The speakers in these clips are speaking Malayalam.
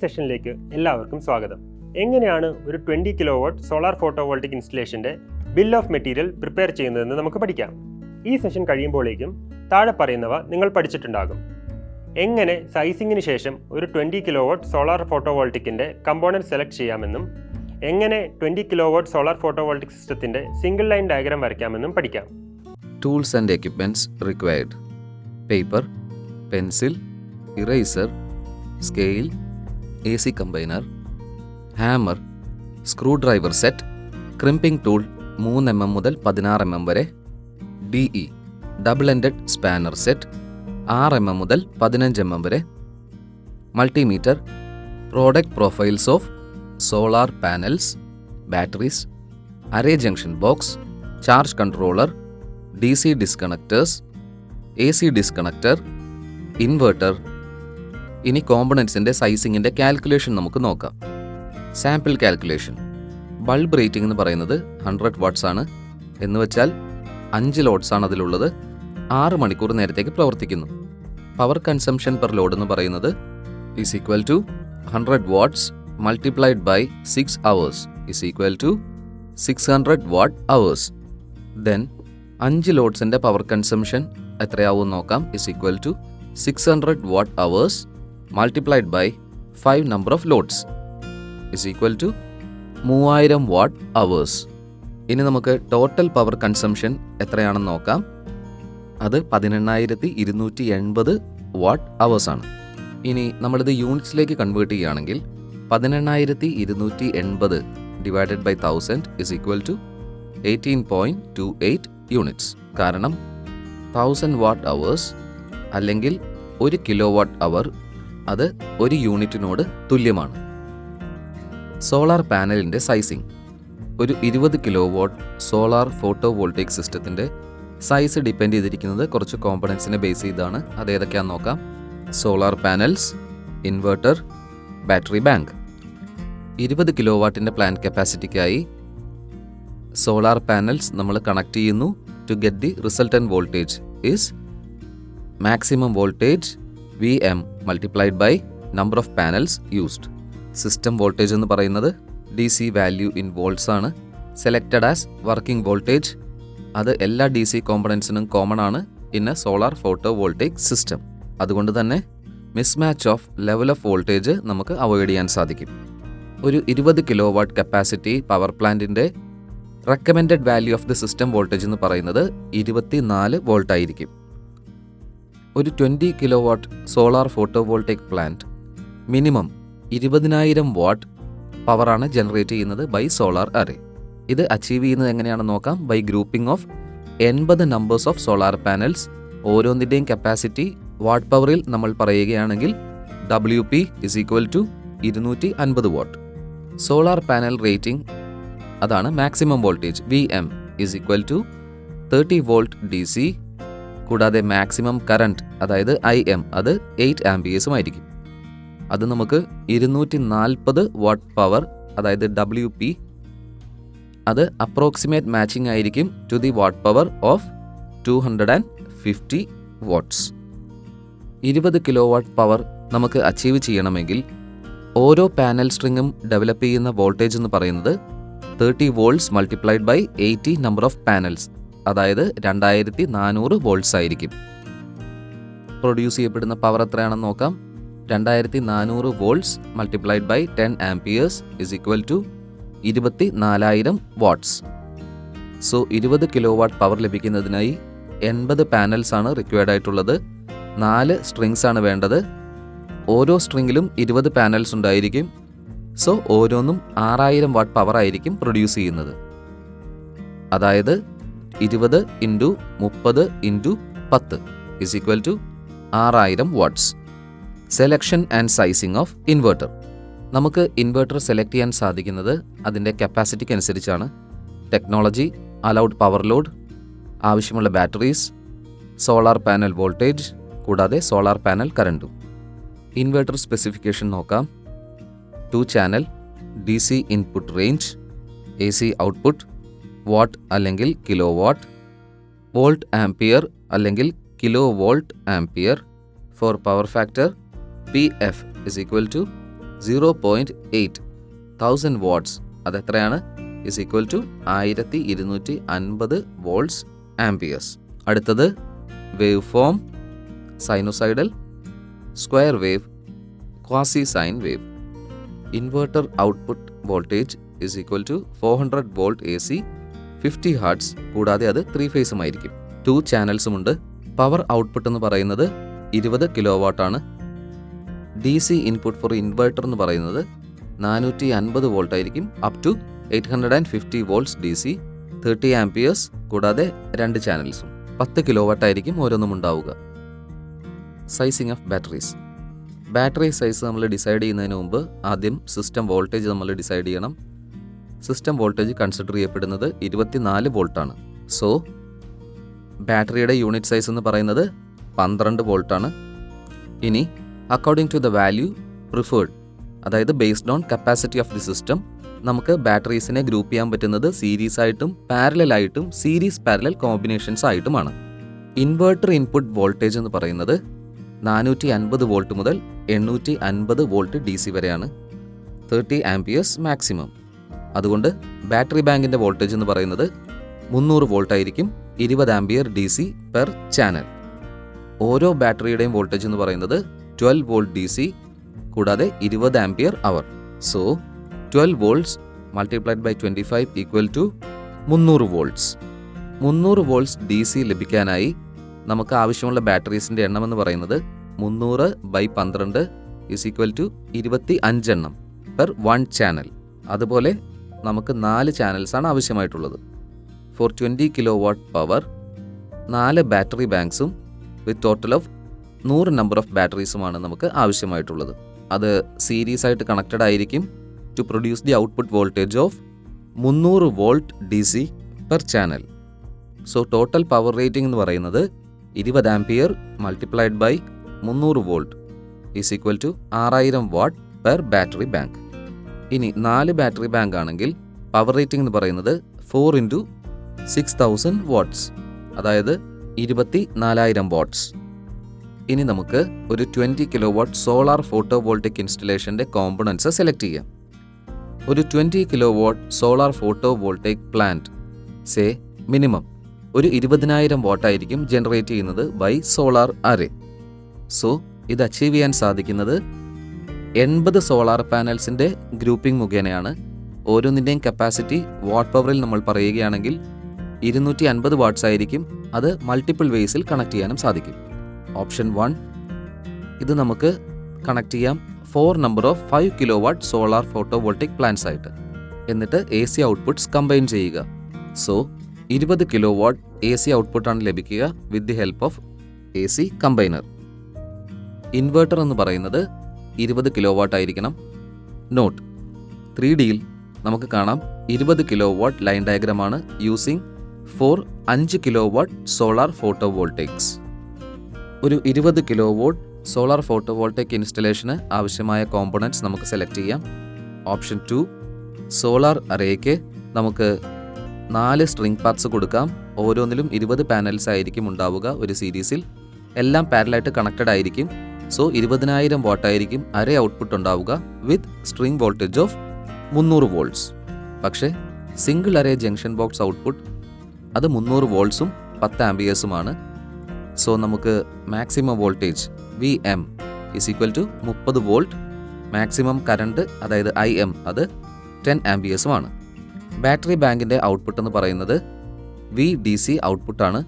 സെഷനിലേക്ക് എല്ലാവർക്കും സ്വാഗതം. എങ്ങനെയാണ് ഒരു 20 kW സോളാർ ഫോട്ടോവോൾട്ടിക് ഇൻസ്റ്റലേഷൻ്റെ ബിൽ ഓഫ് മെറ്റീരിയൽ പ്രിപ്പയർ ചെയ്യുന്നതെന്ന് നമുക്ക് പഠിക്കാം. ഈ സെഷൻ കഴിയുമ്പോഴേക്കും താഴെ പറയുന്നവ നിങ്ങൾ പഠിച്ചിട്ടുണ്ടാകും. എങ്ങനെ സൈസിങ്ങിന് ശേഷം ഒരു 20 kW സോളാർ ഫോട്ടോവോൾട്ടിക്കിൻ്റെ കമ്പോണൻറ്റ് സെലക്ട് ചെയ്യാമെന്നും എങ്ങനെ 20 kW സോളാർ ഫോട്ടോവോൾട്ടിക് സിസ്റ്റത്തിൻ്റെ സിംഗിൾ ലൈൻ ഡയഗ്രാം വരയ്ക്കാമെന്നും പഠിക്കാം. Tools and equipments required: paper, pencil, eraser, scale, AC combiner, hammer, screwdriver set, crimping tool 3 mm മുതൽ 16 mm വരെ, DE double-ended spanner set 6 mm മുതൽ 15 mm വരെ, multimeter, product profiles of solar panels, batteries, array junction box, charge controller, DC disconnectors, AC disconnector, inverter. ഇനി കോമ്പണൻസിൻ്റെ സൈസിങ്ങിൻ്റെ കാൽക്കുലേഷൻ നമുക്ക് നോക്കാം. Sample calculation. ബൾബ് റേറ്റിംഗ് എന്ന് പറയുന്നത് 100 വാട്ട്സ് ആണ്. എന്ന് വെച്ചാൽ 5 ലോഡ്സ് ആണ് അതിലുള്ളത്. 6 മണിക്കൂർ നേരത്തേക്ക് പ്രവർത്തിക്കുന്നു. പവർ കൺസംഷൻ പെർ ലോഡ് എന്ന് പറയുന്നത് is equal to 100 watts multiplied by 6 hours ഈസ് equal to 600 watt hours. Then 5 ലോഡ്സിൻ്റെ പവർ കൺസംഷൻ എത്രയാവും നോക്കാം. Is equal to 600 watt hours multiplied by 5 number of loads is equal to 3000 watt hours. ഇനി നമുക്ക് ടോട്ടൽ പവർ കൺസംഷൻ എത്രയാണെന്ന് നോക്കാം. അത് 18280 വാട്ട് അവേഴ്സ് ആണ്. ഇനി നമ്മളിത് യൂണിറ്റ്സിലേക്ക് കൺവേർട്ട് ചെയ്യുകയാണെങ്കിൽ 18280 divided by 1000 is equal to 18.28 units. കാരണം 1000 വാട്ട് അവേഴ്സ് അല്ലെങ്കിൽ 1 കിലോവാട്ട് അവർ അത് 1 യൂണിറ്റിനോട് തുല്യമാണ്. സോളാർ പാനലിൻ്റെ സൈസിങ്. ഒരു 20 കിലോവാട്ട് സോളാർ ഫോട്ടോവോൾട്ടിക് സിസ്റ്റത്തിൻ്റെ സൈസ് ഡിപ്പെൻഡ് ചെയ്തിരിക്കുന്നത് കുറച്ച് കോമ്പണൻസിനെ ബേസ് ചെയ്താണ്. അത് ഏതൊക്കെയാണെന്ന് നോക്കാം. Solar panels, inverter, battery bank. 20 കിലോവാട്ടിൻ്റെ പ്ലാന്റ് കപ്പാസിറ്റിക്കായി സോളാർ പാനൽസ് നമ്മൾ കണക്ട് ചെയ്യുന്നു. To get the resultant voltage is maximum voltage VM multiplied by number of panels used. System voltage എന്ന് പറയുന്നത് DC value in volts ആണ്. Selected as working voltage. അത് എല്ലാ DC കോമ്പണൻസിനും കോമൺ ആണ് in a solar photovoltaic system. അതുകൊണ്ട് തന്നെ mismatch of level of voltage നമുക്ക് അവോയ്ഡ് ചെയ്യാൻ സാധിക്കും. ഒരു 20 കിലോവാട്ട് കപ്പാസിറ്റി പവർ പ്ലാന്റിൻ്റെ recommended value of the system voltage എന്ന് പറയുന്നത് 24 വോൾട്ട് ആയിരിക്കും. ഒരു 20 kilowatt solar photovoltaic plant minimum 20,000 watt പവറാണ് ജനറേറ്റ് ചെയ്യുന്നത് ബൈ സോളാർ അറേ. ഇത് അച്ചീവ് ചെയ്യുന്നത് എങ്ങനെയാണെന്ന് നോക്കാം. By grouping of 80 numbers of solar panels. ഓരോന്നിൻ്റെയും കപ്പാസിറ്റി വാട്ട് പവറിൽ നമ്മൾ പറയുകയാണെങ്കിൽ WP is equal to 250 watt. Solar panel rating അതാണ് maximum voltage. VM is equal to 30 volt DC. കൂടാതെ മാക്സിമം കറണ്ട് അതായത് IM അത് 8 ആംപിയേഴ്സും ആയിരിക്കും. അത് നമുക്ക് 240 വാട്ട് പവർ അതായത് WP അത് അപ്രോക്സിമേറ്റ് മാച്ചിങ് ആയിരിക്കും to the watt power of 250 watts. 20 kilo watt power നമുക്ക് അച്ചീവ് ചെയ്യണമെങ്കിൽ ഓരോ പാനൽ സ്ട്രിങ്ങും ഡെവലപ്പ് ചെയ്യുന്ന വോൾട്ടേജ് എന്ന് പറയുന്നത് 30 volts multiplied by 80 number of panels അതായത് 2400 വോൾട്ട്സ് ആയിരിക്കും. പ്രൊഡ്യൂസ് ചെയ്യപ്പെടുന്ന പവർ എത്രയാണെന്ന് നോക്കാം. 2400 volts multiplied by 10 amperes is equal to 24,000 watts. So 20 kilo watt power ലഭിക്കുന്നതിനായി 80 പാനൽസ് ആണ് റിക്വയർഡ് ആയിട്ടുള്ളത്. 4 സ്ട്രിങ്സ് ആണ് വേണ്ടത്. ഓരോ സ്ട്രിങ്ങിലും 20 പാനൽസ് ഉണ്ടായിരിക്കും. സോ ഓരോന്നും 6000 വാട്ട് പവർ ആയിരിക്കും പ്രൊഡ്യൂസ് ചെയ്യുന്നത്. അതായത് 20 into 30 into 10 is equal to 6000 watts. Selection and sizing of inverter. നമുക്ക് ഇൻവെർട്ടർ സെലക്ട് ചെയ്യാൻ സാധിക്കുന്നത് അതിൻ്റെ കപ്പാസിറ്റിക്ക് അനുസരിച്ചാണ്. ടെക്നോളജി, അലൗഡ് പവർ ലോഡ്, ആവശ്യമുള്ള ബാറ്ററീസ്, സോളാർ പാനൽ വോൾട്ടേജ്, കൂടാതെ സോളാർ പാനൽ കറണ്ടും. ഇൻവെർട്ടർ സ്പെസിഫിക്കേഷൻ നോക്കാം. 2 channel, DC input range, AC output, watt അല്ലെങ്കിൽ കിലോ വാട്ട്, വോൾട്ട് ആംപിയർ അല്ലെങ്കിൽ kilo volt ampere. For power factor PF is equal to 0.8 1000 watts അതെത്രയാണ് is equal to 1250 volts amperes. അടുത്തത് wave form, sinusoidal, square wave, quasi sine wave. Inverter output voltage is equal to 400 volt AC 50 hertz, കൂടാതെ അത് 3 ഫേസുമായിരിക്കും. 2 ചാനൽസുമുണ്ട്. പവർ ഔട്ട്പുട്ട് എന്ന് പറയുന്നത് 20 കിലോ വാട്ടാണ്. DC ഇൻപുട്ട് ഫോർ ഇൻവെർട്ടർ എന്ന് പറയുന്നത് 450 വോൾട്ട് ആയിരിക്കും, up to 850 volts DC, 30 amperes, കൂടാതെ 2 ചാനൽസും. 10 കിലോ വാട്ട് ആയിരിക്കും ഓരോന്നും ഉണ്ടാവുക. Sizing of batteries. Battery size നമ്മൾ ഡിസൈഡ് ചെയ്യുന്നതിന് മുമ്പ് ആദ്യം സിസ്റ്റം വോൾട്ടേജ് നമ്മൾ ഡിസൈഡ് ചെയ്യണം. സിസ്റ്റം വോൾട്ടേജ് കൺസിഡർ ചെയ്യപ്പെടുന്നത് 24 വോൾട്ടാണ്. സോ ബാറ്ററിയുടെ യൂണിറ്റ് സൈസ് എന്ന് പറയുന്നത് 12 വോൾട്ടാണ്. ഇനി according to the value preferred, അതായത് based on capacity of the system, നമുക്ക് ബാറ്ററീസിനെ ഗ്രൂപ്പ് ചെയ്യാൻ പറ്റുന്നത് സീരീസ് ആയിട്ടും പാരലൽ ആയിട്ടും സീരീസ് പാരലൽ കോമ്പിനേഷൻസ് ആയിട്ടുമാണ്. ഇൻവെർട്ടർ ഇൻപുട്ട് വോൾട്ടേജ് എന്ന് പറയുന്നത് 450 വോൾട്ട് മുതൽ 850 വോൾട്ട് DC വരെയാണ്, 30 ആംപിയേഴ്സ് മാക്സിമം. അതുകൊണ്ട് ബാറ്ററി ബാങ്കിൻ്റെ വോൾട്ടേജ് എന്ന് പറയുന്നത് 300 വോൾട്ട് ആയിരിക്കും, 20 ആംപിയർ DC പെർ ചാനൽ. ഓരോ ബാറ്ററിയുടെയും വോൾട്ടേജ് എന്ന് പറയുന്നത് 12 വോൾട്ട് DC, കൂടാതെ 20 ampere hour. So 12 volts multiplied by 25 equal to 300 volts. 300 volts DC ലഭിക്കാനായി നമുക്ക് ആവശ്യമുള്ള ബാറ്ററീസിൻ്റെ എണ്ണം എന്ന് പറയുന്നത് 300 ബൈ 12 ഈസ് ഈക്വൽ ടു 25 എണ്ണം പെർ 1 ചാനൽ. അതുപോലെ നമുക്ക് 4 ചാനൽസാണ് ആവശ്യമായിട്ടുള്ളത്. For 20 kilo watt power 4 battery ബാങ്ക്സും with total of 100 number of ബാറ്ററീസുമാണ് നമുക്ക് ആവശ്യമായിട്ടുള്ളത്. അത് സീരീസ് ആയിട്ട് കണക്റ്റഡ് ആയിരിക്കും to produce the output voltage of 300 volt DC per channel. So total power rating എന്ന് പറയുന്നത് 20 ampere multiplied by 300 volt is equal to 6000 watt per battery bank. ഇനി 4 ബാറ്ററി ബാങ്ക് ആണെങ്കിൽ പവർ റേറ്റിംഗ് എന്ന് പറയുന്നത് 4 ഇൻറ്റു 6000 വാട്ട്സ്, അതായത് 24000 വാട്ട്സ്. ഇനി നമുക്ക് ഒരു 20 kilo watt solar photovoltaic ഇൻസ്റ്റലേഷൻ്റെ കോമ്പണൻസ് സെലക്ട് ചെയ്യാം. ഒരു 20 kilo watt solar photovoltaic plant say minimum ഒരു 20000 വാട്ടായിരിക്കും ജനറേറ്റ് ചെയ്യുന്നത് ബൈ സോളാർ അറേ. സോ ഇത് അച്ചീവ് ചെയ്യാൻ സാധിക്കുന്നത് 80 സോളാർ പാനൽസിൻ്റെ ഗ്രൂപ്പിംഗ് മുഖേനയാണ്. ഓരോന്നിൻ്റെയും കപ്പാസിറ്റി വാട്ട് പവറിൽ നമ്മൾ പറയുകയാണെങ്കിൽ 250 വാട്ട്സ് ആയിരിക്കും. അത് മൾട്ടിപ്പിൾ വേസിൽ കണക്ട് ചെയ്യാനും സാധിക്കും. ഓപ്ഷൻ 1, ഇത് നമുക്ക് കണക്ട് ചെയ്യാം 4 number of 5 kilo watt solar photovoltaic plants ആയിട്ട്. എന്നിട്ട് AC ഔട്ട്പുട്ട്സ് കമ്പൈൻ ചെയ്യുക. സോ 20 കിലോ വാട്ട് AC ഔട്ട്പുട്ടാണ് ലഭിക്കുക with the help of AC combiner. Inverter എന്ന് പറയുന്നത് 20 കിലോ വാട്ട് ആയിരിക്കണം. നോട്ട് 3Dയിൽ നമുക്ക് കാണാം 20 കിലോ വാട്ട് ലൈൻ ഡയഗ്രമാണ് using four 5 kilo watt solar photovoltaics. ഒരു 20 kilo watt solar photovoltaic ഇൻസ്റ്റലേഷന് ആവശ്യമായ കോമ്പണൻറ്റ്സ് നമുക്ക് സെലക്ട് ചെയ്യാം. ഓപ്ഷൻ 2, സോളാർ അറേക്ക് നമുക്ക് 4 സ്ട്രിംഗ് പാർട്സ് കൊടുക്കാം. ഓരോന്നിലും 20 പാനൽസ് ആയിരിക്കും ഉണ്ടാവുക ഒരു സീരീസിൽ. എല്ലാം പാരലായിട്ട് കണക്റ്റഡ് ആയിരിക്കും. സോ 20000 വാട്ടായിരിക്കും അറേ ഔട്ട്പുട്ട് ഉണ്ടാവുക with string voltage of 300 volts. പക്ഷേ single array junction box output അത് 300 വോൾട്ട്സും 10 ആംപിയേഴ്സുമാണ്. സോ നമുക്ക് maximum voltage VM is equal to 30 volt, maximum current അതായത് IM അത് 10 ആംപിയേഴ്സുമാണ്. ബാറ്ററി ബാങ്കിൻ്റെ ഔട്ട്പുട്ട് എന്ന് പറയുന്നത് VDC ഔട്ട്പുട്ടാണ്.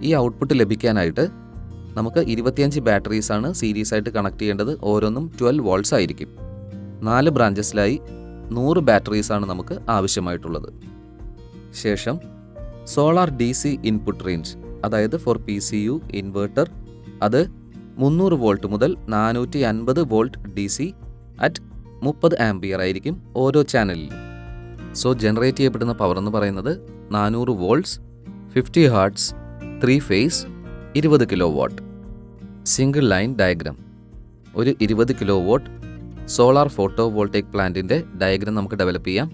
ഈ ഔട്ട്പുട്ട് ലഭിക്കാനായിട്ട് നമുക്ക് 25 ബാറ്ററീസാണ് സീരീസ് ആയിട്ട് കണക്ട് ചെയ്യേണ്ടത്. ഓരോന്നും 12 വോൾട്ട്സ് ആയിരിക്കും. 4 ബ്രാഞ്ചസിലായി 100 ബാറ്ററീസാണ് നമുക്ക് ആവശ്യമായിട്ടുള്ളത്. ശേഷം സോളാർ DC ഇൻപുട്ട് റേഞ്ച്, അതായത് ഫോർ PCU ഇൻവെർട്ടർ, അത് 300 വോൾട്ട് മുതൽ 450 വോൾട്ട് DC അറ്റ് 30 ആംപിയർ ആയിരിക്കും ഓരോ ചാനലിലും. സോ ജനറേറ്റ് ചെയ്യപ്പെടുന്ന പവർ എന്ന് പറയുന്നത് 400 volts, 50 hertz, 3 phase, 20 kilo watt. Single line diagram. ഒരു 20 kilo watt solar photovoltaic പ്ലാന്റിൻ്റെ ഡയഗ്രാം നമുക്ക് ഡെവലപ്പ് ചെയ്യാം.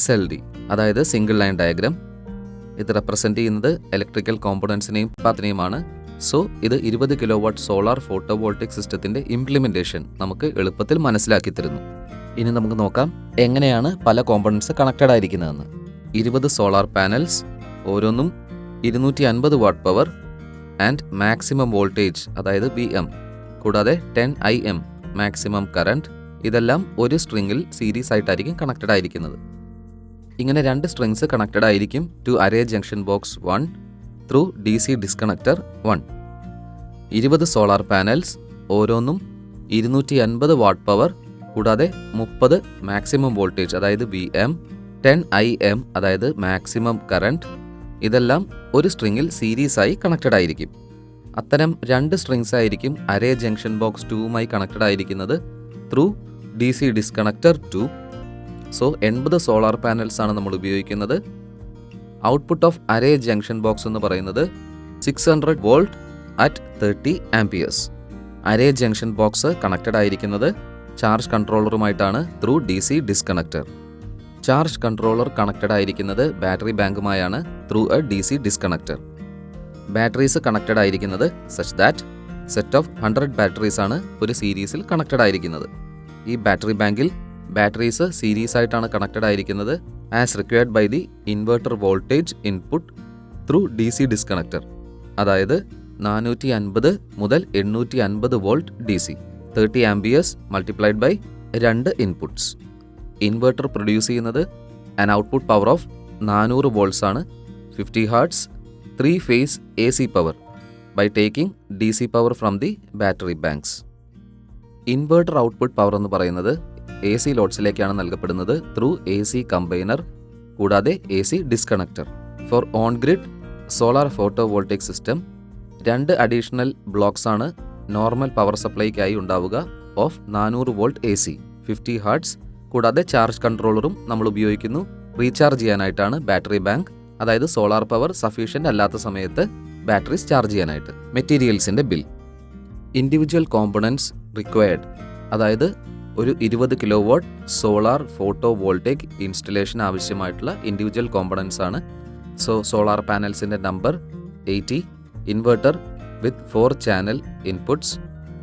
SLD, അതായത് സിംഗിൾ ലൈൻ ഡയഗ്രാം. ഇത് റെപ്രസെൻ്റ് ചെയ്യുന്നത് ഇലക്ട്രിക്കൽ കോമ്പണൻസിനെയും പാത്തിനെയുമാണ്. സോ ഇത് 20 കിലോ വാട്ട് സോളാർ ഫോട്ടോവോൾട്ടിക് സിസ്റ്റത്തിന്റെ ഇംപ്ലിമെന്റേഷൻ നമുക്ക് എളുപ്പത്തിൽ മനസ്സിലാക്കി തരുന്നു. ഇനി നമുക്ക് നോക്കാം എങ്ങനെയാണ് പല കോമ്പണൻസ് കണക്റ്റഡ് ആയിരിക്കുന്നതെന്ന്. 20 സോളാർ പാനൽസ്, ഓരോന്നും 250 watt power and maximum voltage അതായത് VM, കൂടാതെ 10 IM മാക്സിമം കറണ്ട്, ഇതെല്ലാം ഒരു സ്ട്രിങ്ങിൽ സീരീസ് ആയിട്ടായിരിക്കും കണക്റ്റഡ് ആയിരിക്കുന്നത്. ഇങ്ങനെ 2 സ്ട്രിങ്സ് കണക്റ്റഡ് ആയിരിക്കും to array junction box 1 through DC disconnector 1. 20 solar panels, ഓരോന്നും 250 വാട്ട് പവർ, കൂടാതെ 30 മാക്സിമം വോൾട്ടേജ് അതായത് VM, 10 IM അതായത് മാക്സിമം കറണ്ട്, ഇതെല്ലാം ഒരു സ്ട്രിങ്ങിൽ സീരീസ് ആയി കണക്റ്റഡ് ആയിരിക്കും. അത്തരം 2 സ്ട്രിങ്സ് ആയിരിക്കും അറേ ജംഗ്ഷൻ ബോക്സ് 2മായി കണക്റ്റഡ് ആയിരിക്കുന്നത് through DC disconnector 2. So 80 solar panels ആണ് നമ്മൾ ഉപയോഗിക്കുന്നത്. Output of array junction box എന്ന് പറയുന്നത് 600 volt at 30 amperes. Array junction box connected ആയിരിക്കുന്നത് ചാർജ് കൺട്രോളറുമായിട്ടാണ് through DC disconnector. Charge controller connected ആയിരിക്കുന്നത് ബാറ്ററി ബാങ്കുമായാണ് through a DC disconnector. Batteries connected ആയിരിക്കുന്നത് such that set of 100 batteries ആണ് ഒരു സീരീസിൽ കണക്റ്റഡ് ആയിരിക്കുന്നത്. ഈ ബാറ്ററി ബാങ്കിൽ ബാറ്ററീസ് സീരീസ് ആയിട്ടാണ് കണക്റ്റഡ് ആയിരിക്കുന്നത് as required by the inverter voltage input through DC disconnector. അതായത് 450 മുതൽ 850 volt DC, 30 amperes multiplied by 2 inputs. Inverter produce ചെയ്യുന്നത് an output power of 400 volts ആണ്, 50 hertz, 3 phase AC power by taking DC power from the battery banks. Inverter output power എന്ന് പറയുന്നത് AC ലോഡ്സിലേക്കാണ് നൽകപ്പെടുന്നത് ത്രൂ AC കമ്പൈനർ, കൂടാതെ AC disconnector. For on grid solar photo വോൾട്ടിക് system 2 additional blocks ആണ് നോർമൽ പവർ സപ്ലൈക്കായി ഉണ്ടാവുക ഓഫ് 400 വോൾട്ട് AC, 50 ഹെർട്സ്, കൂടാതെ ചാർജ് കൺട്രോളറും നമ്മൾ ഉപയോഗിക്കുന്നു റീചാർജ് ചെയ്യാനായിട്ടാണ് ബാറ്ററി ബാങ്ക്, അതായത് സോളാർ പവർ സഫീഷ്യൻ്റ് അല്ലാത്ത സമയത്ത് ബാറ്ററീസ് ചാർജ് ചെയ്യാനായിട്ട്. മെറ്റീരിയൽസിൻ്റെ ബിൽ, ഇൻഡിവിജ്വൽ കോമ്പണൻസ് റിക്വയർഡ്, അതായത് ഒരു 20 kilo watt solar photo voltaic installation ആവശ്യമായിട്ടുള്ള ഇൻഡിവിജ്വൽ കോമ്പണൻസ് ആണ്. സോ സോളാർ പാനൽസിൻ്റെ നമ്പർ 80, ഇൻവെർട്ടർ വിത്ത് 4 ചാനൽ ഇൻപുട്ട്സ്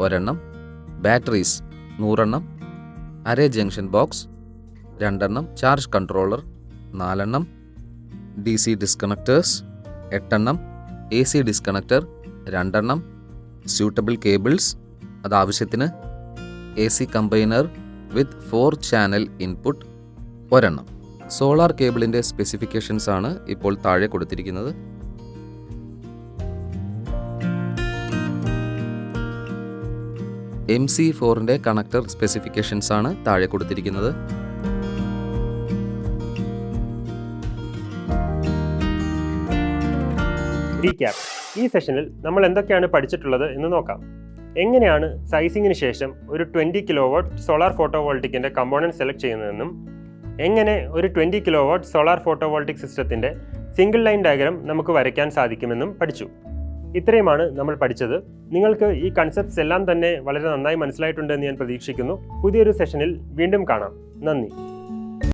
ഒരെണ്ണം, ബാറ്ററീസ് 100 എണ്ണം, അറേ ജംഗ്ഷൻ ബോക്സ് 2 എണ്ണം, ചാർജ് കൺട്രോളർ 4 എണ്ണം, DC ഡിസ്കണക്ടേഴ്സ് 8 എണ്ണം, AC ഡിസ്കണക്ടർ 2 എണ്ണം, സ്യൂട്ടബിൾ കേബിൾസ് അതാവശ്യത്തിന്, AC കമ്പൈനർ വിത്ത് 4 ചാനൽ ഇൻപുട്ട് ഒരെണ്ണം. സോളാർ കേബിളിൻ്റെ സ്പെസിഫിക്കേഷൻസ് ആണ് ഇപ്പോൾ താഴെ കൊടുത്തിരിക്കുന്നത്. MC4ൻ്റെ കണക്ടർ സ്പെസിഫിക്കേഷൻസ് ആണ് താഴെ കൊടുത്തിരിക്കുന്നത്. റീക്യാപ്പ്. ഈ സെഷനിൽ നമ്മൾ എന്തൊക്കെയാണ് പഠിച്ചിട്ടുള്ളത് എന്ന് നോക്കാം. എങ്ങനെയാണ് സൈസിങ്ങിന് ശേഷം ഒരു 20 കിലോ വാട്ട് സോളാർ ഫോട്ടോവോൾട്ടിക്കിൻ്റെ കമ്പോണൻറ്റ് സെലക്ട് ചെയ്യുന്നതെന്നും എങ്ങനെ ഒരു 20 കിലോ വാട്ട് സോളാർ ഫോട്ടോവോൾട്ടിക് സിസ്റ്റത്തിൻ്റെ സിംഗിൾ ലൈൻ ഡയഗ്രാം നമുക്ക് വരയ്ക്കാൻ സാധിക്കുമെന്നും പഠിച്ചു. ഇത്രയുമാണ് നമ്മൾ പഠിച്ചത്. നിങ്ങൾക്ക് ഈ കൺസെപ്റ്റ്സ് എല്ലാം തന്നെ വളരെ നന്നായി മനസ്സിലായിട്ടുണ്ടെന്ന് ഞാൻ പ്രതീക്ഷിക്കുന്നു. പുതിയൊരു സെഷനിൽ വീണ്ടും കാണാം. നന്ദി.